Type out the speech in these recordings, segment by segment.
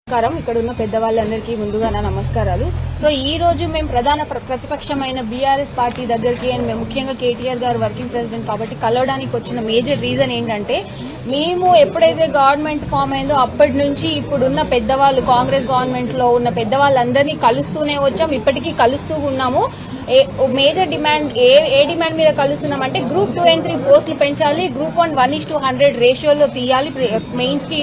ఇక్కడ ఉన్న పెద్దవాళ్ళందరికీ ముందుగా నా నమస్కారాలు. సో ఈ రోజు మేము ప్రధాన ప్రతిపక్షమైన బీఆర్ఎస్ పార్టీ దగ్గరికి అండ్ మేము ముఖ్యంగా కేటీఆర్ గారు వర్కింగ్ ప్రెసిడెంట్ కాబట్టి కలవడానికి వచ్చిన మేజర్ రీజన్ ఏంటంటే మేము ఎప్పుడైతే గవర్నమెంట్ ఫామ్ అయిందో అప్పటి నుంచి ఇప్పుడున్న పెద్దవాళ్ళు కాంగ్రెస్ గవర్నమెంట్ లో ఉన్న పెద్దవాళ్ళందరినీ కలుస్తూనే వచ్చాం, ఇప్పటికీ కలుస్తూ ఉన్నాము. మేజర్ డిమాండ్ ఏ డిమాండ్ మీద కలుస్తున్నామంటే గ్రూప్ 2 and 3 పోస్టులు పెంచాలి, గ్రూప్ 1 1:100 రేషియోలో తీయాలి, మెయిన్స్ కి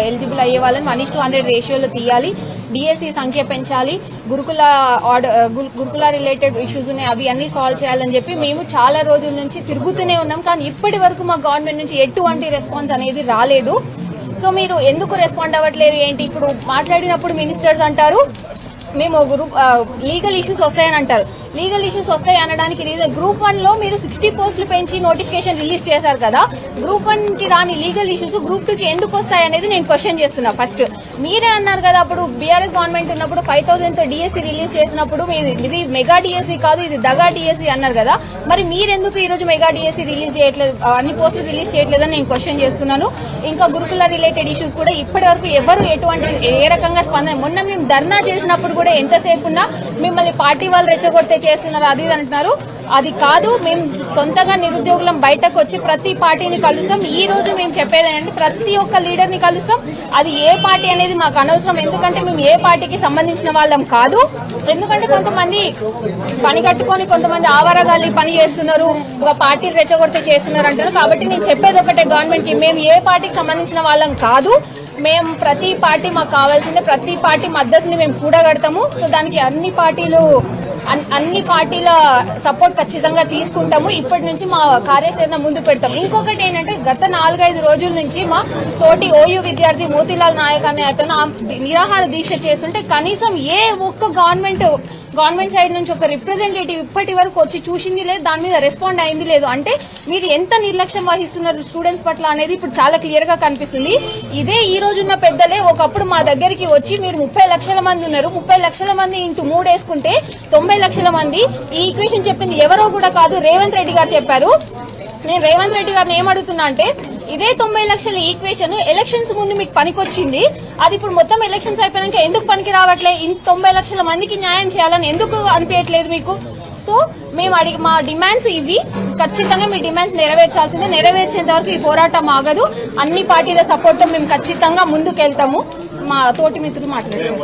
ఎలిజిబుల్ అయ్యే వాళ్ళని 1:100 రేషియోలో తీయాలి, డిఎస్సి సంఖ్య పెంచాలి, గురుకుల రిలేటెడ్ ఇష్యూస్ ఉన్నాయి అవి అన్ని సాల్వ్ చేయాలని చెప్పి మేము చాలా రోజుల నుంచి తిరుగుతూనే ఉన్నాం. కానీ ఇప్పటి వరకు మా గవర్నమెంట్ నుంచి ఎటువంటి రెస్పాన్స్ అనేది రాలేదు. సో మీరు ఎందుకు రెస్పాండ్ అవ్వట్లేరు ఏంటి? ఇప్పుడు మాట్లాడినప్పుడు మినిస్టర్స్ అంటారు మేము లీగల్ ఇష్యూస్ వస్తాయని అంటారు. లీగల్ ఇష్యూస్ వస్తాయి అనడానికి రీజన్ గ్రూప్ 1 లో మీరు 60 పోస్టులు పెంచి నోటిఫికేషన్ రిలీజ్ చేశారు కదా, గ్రూప్ 1 కి రాని లీగల్ ఇష్యూస్ గ్రూప్ 2 కి ఎందుకు వస్తాయి అనేది నేను క్వశ్చన్ చేస్తున్నా. ఫస్ట్ మీరే అన్నారు కదా అప్పుడు బీఆర్ఎస్ గవర్నమెంట్ ఉన్నప్పుడు 5,000 తో డిఎస్సి రిలీజ్ చేసినప్పుడు ఇది మెగా డిఎస్సి కాదు ఇది దగా డిఎస్సి అన్నారు కదా, మరి మీరెందుకు ఈ రోజు మెగా డిఎస్సి రిలీజ్ చేయట్లేదు, అన్ని పోస్టులు రిలీజ్ చేయట్లేదని నేను క్వశ్చన్ చేస్తున్నాను. ఇంకా గురుకుల రిలేటెడ్ ఇష్యూస్ కూడా ఇప్పటి వరకు ఎవరు ఎటువంటి ఏ రకంగా స్పందన, మొన్న మేము ధర్నా చేసినప్పుడు కూడా ఎంతసేపు ఉన్నా మిమ్మల్ని పార్టీ వాళ్ళు రెచ్చగొడితే చేస్తున్నారు అది అంటున్నారు. అది కాదు, మేము సొంతంగా నిరుద్యోగులం బయటకు వచ్చి ప్రతి పార్టీని కలుస్తాం. ఈ రోజు మేము చెప్పేది ఏంటంటే ప్రతి ఒక్క లీడర్ ని కలుస్తాం. అది ఏ పార్టీ అనేది మాకు అనవసరం, ఎందుకంటే మేము ఏ పార్టీకి సంబంధించిన వాళ్ళం కాదు. ఎందుకంటే కొంతమంది పని కట్టుకొని కొంతమంది ఆవారగాలి పని చేస్తున్నారు, ఒక పార్టీని రెచ్చగొడితే చేస్తున్నారు అంటారు. కాబట్టి నేను చెప్పేది ఒకటే గవర్నమెంట్ కి, మేము ఏ పార్టీకి సంబంధించిన వాళ్ళం కాదు. మేము ప్రతి పార్టీ మాకు కావాల్సిందే, ప్రతి పార్టీ మద్దతుని మేము కూడగడతాము. సో దానికి అన్ని పార్టీల సపోర్ట్ ఖచ్చితంగా తీసుకుంటాము. ఇప్పటి నుంచి మా కార్యాచరణ ముందు పెడతాం. ఇంకొకటి ఏంటంటే గత 4-5 రోజుల నుంచి మా తోటి ఓయూ విద్యార్థి మోతీలాల్ నాయక్ అనే అతను నిరాహార దీక్ష చేస్తుంటే కనీసం ఏ ఒక్క గవర్నమెంట్ సైడ్ నుంచి ఒక రిప్రజెంటేటివ్ ఇప్పటి వరకు వచ్చి చూసింది లేదు, దాని మీద రెస్పాండ్ అయింది లేదు. అంటే మీరు ఎంత నిర్లక్ష్యం వహిస్తున్నారు స్టూడెంట్స్ పట్ల అనేది ఇప్పుడు చాలా క్లియర్ గా కనిపిస్తుంది. ఇదే ఈ రోజున్న పెద్దలే ఒకప్పుడు మా దగ్గరికి వచ్చి మీరు 30 లక్షల మంది ఉన్నారు, 30 లక్షల మంది ఇంటూ 3 వేసుకుంటే 90 లక్షల మంది, ఈ ఈక్వేషన్ చెప్పింది ఎవరో కూడా కాదు రేవంత్ రెడ్డి గారు చెప్పారు. నేను రేవంత్ రెడ్డి గారిని ఏమడుగుతున్నా అంటే ఇదే 90 లక్షల ఈక్వేషన్ ఎలక్షన్స్ ముందు మీకు పనికొచ్చింది, అది ఇప్పుడు మొత్తం ఎలక్షన్స్ అయిపోయాక ఎందుకు పనికి రావట్లే? 90 లక్షల మందికి న్యాయం చేయాలని ఎందుకు అనిపించట్లేదు మీకు? సో మేము మా డిమాండ్స్ ఇవి, ఖచ్చితంగా మీ డిమాండ్స్ నెరవేర్చాల్సిందే. నెరవేర్చేంత వరకు ఈ పోరాటం ఆగదు. అన్ని పార్టీల సపోర్ట్ తో మేము ఖచ్చితంగా ముందుకెళ్తాము. మా తోటి మిత్రులు మాట్లాడారు.